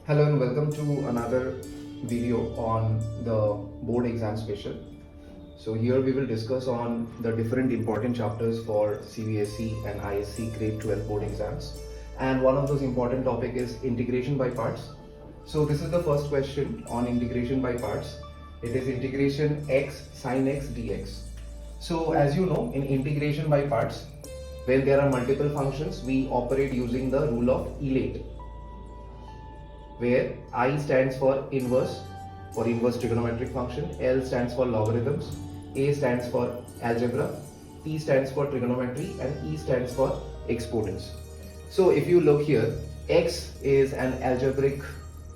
Hello and welcome to another video on the board exam special. So here we will discuss on the different important chapters for CBSE and ISC grade 12 board exams. And one of those important topic is integration by parts. So this is the first question on integration by parts. It is integration x sin x dx. So as you know, in integration by parts, when there are multiple functions, we operate using the rule of elate, where I stands for inverse trigonometric function, L stands for logarithms, A stands for algebra, T stands for trigonometry, and E stands for exponents. So if you look here, x is an algebraic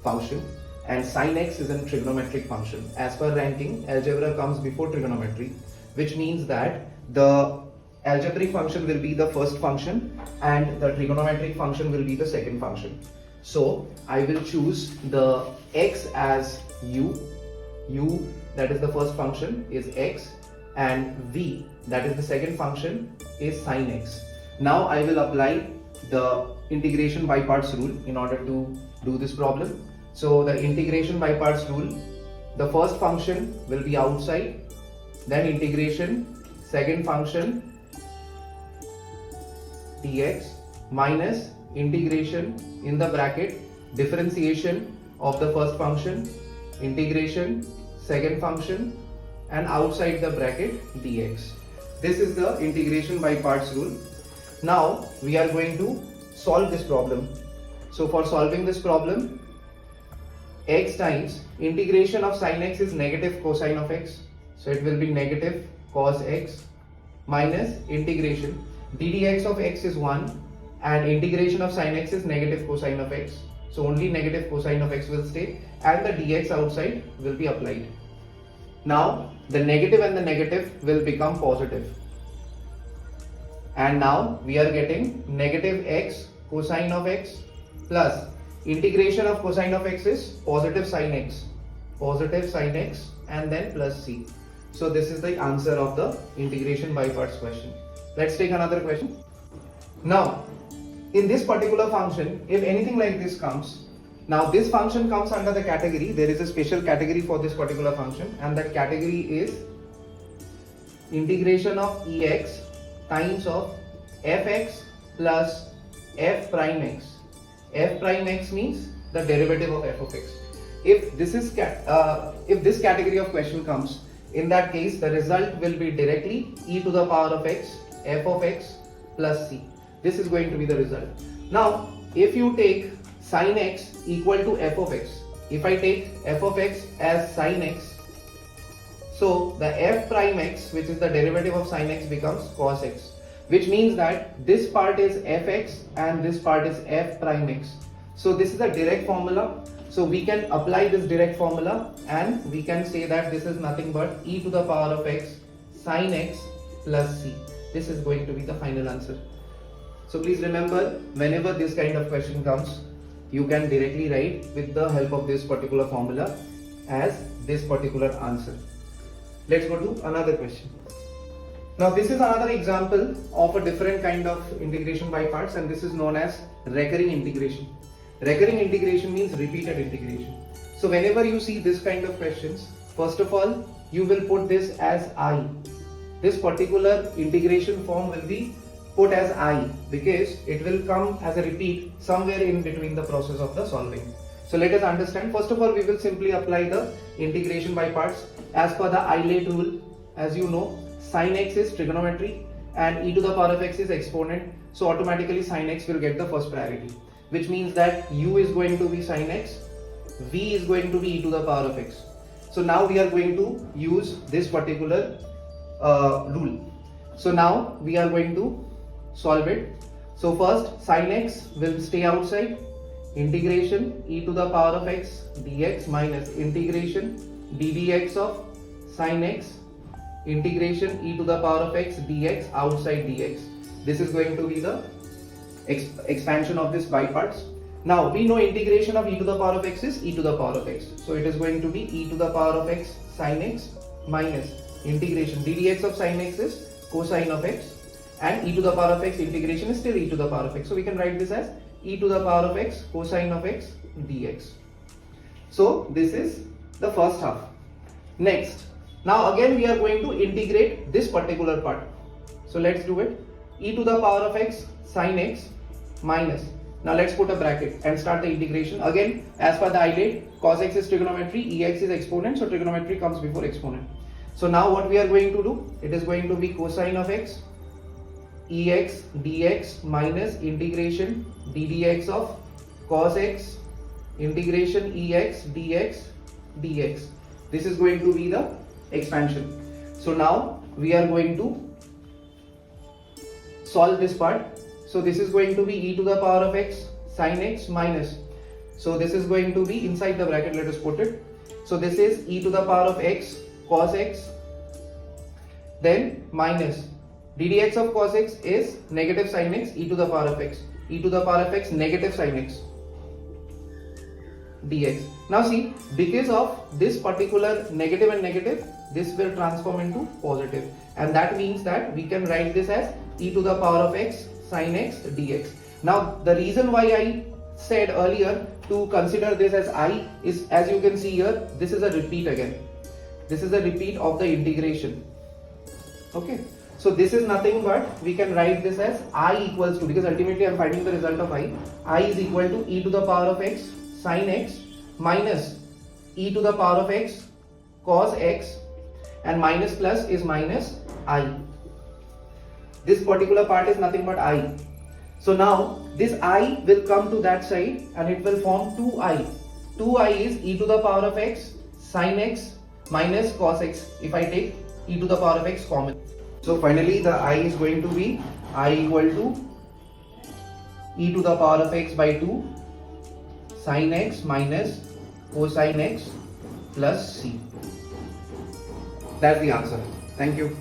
function and sin x is a trigonometric function. As per ranking, algebra comes before trigonometry, which means that the algebraic function will be the first function and the trigonometric function will be the second function. So I will choose the x as u that is the first function is x, and v that is the second function is sin x. Now I will apply the integration by parts rule in order to do this problem. So the integration by parts rule, the first function will be outside, then integration second function dx minus integration in the bracket differentiation of the first function, integration second function, and outside the bracket dx. This is the integration by parts rule. Now we are going to solve this problem. So for solving this problem, x times integration of sin x is negative cosine of x, so it will be negative cos x, minus integration ddx of x is 1 and integration of sin x is negative cosine of x, so only negative cosine of x will stay and the dx outside will be applied. Now the negative and the negative will become positive, and now we are getting negative x cosine of x plus integration of cosine of x is positive sin x, and then plus c. So this is the answer of the integration by parts question. Let's take another question. Now in this particular function, if anything like this comes, now this function comes under the category, there is a special category for this particular function, and that category is integration of ex times of fx plus f prime x. F prime x means the derivative of f of x. If this category of question comes, in that case the result will be directly e to the power of x f of x plus c. This is going to be the result. Now if you take sin x equal to f of x, if I take f of x as sin x, so the f prime x, which is the derivative of sin x, becomes cos x, which means that this part is fx and this part is f prime x. So this is a direct formula, so we can apply this direct formula and we can say that this is nothing but e to the power of x sin x plus c. This is going to be the final answer. So please remember, whenever this kind of question comes, you can directly write with the help of this particular formula as this particular answer. Let's go to another question. Now this is another example of a different kind of integration by parts, and this is known as recurring integration. Recurring integration means repeated integration. So whenever you see this kind of questions, first of all you will put this as I. This particular integration form will be put as I because it will come as a repeat somewhere in between the process of the solving. So let us understand. First of all, we will simply apply the integration by parts as per the Eilate rule. As you know, sin x is trigonometry and e to the power of x is exponent, so automatically sin x will get the first priority, which means that u is going to be sin x, v is going to be e to the power of x. So now we are going to use this particular rule. So now we are going to solve it. So first sin x will stay outside, integration e to the power of x dx minus integration ddx of sin x, integration e to the power of x dx outside dx. This is going to be the expansion of this by parts. Now we know integration of e to the power of x is e to the power of x, so it is going to be e to the power of x sin x minus integration ddx of sin x is cosine of x, and e to the power of x integration is still e to the power of x. So we can write this as e to the power of x cosine of x dx. So this is the first half. Next, now again we are going to integrate this particular part. So let's do it. E to the power of x sin x minus. Now let's put a bracket and start the integration. Again, as per the idea, cos x is trigonometry, ex is exponent, so trigonometry comes before exponent. So now what we are going to do, it is going to be cosine of x, ex dx minus integration ddx of cos x integration ex dx dx. This is going to be the expansion. So now we are going to solve this part. So this is going to be e to the power of x sin x minus. So this is going to be inside the bracket, let us put it. So this is e to the power of x cos x, then minus ddx of cos x is negative sin x e to the power of x, e to the power of x negative sin x dx. Now see, because of this particular negative and negative, this will transform into positive, and that means that we can write this as e to the power of x sin x dx. Now the reason why I said earlier to consider this as I is, as you can see here, this is a repeat again. This is a repeat of the integration. Okay, so this is nothing but we can write this as I equals to, because ultimately I am finding the result of I is equal to e to the power of x sin x minus e to the power of x cos x, and minus plus is minus I. This particular part is nothing but I. So now this I will come to that side and it will form 2I. 2I is e to the power of x sin x minus cos x if I take e to the power of x common. So finally the I is going to be I equal to e to the power of x by 2 sin x minus cosine x plus c. That's the answer. Thank you.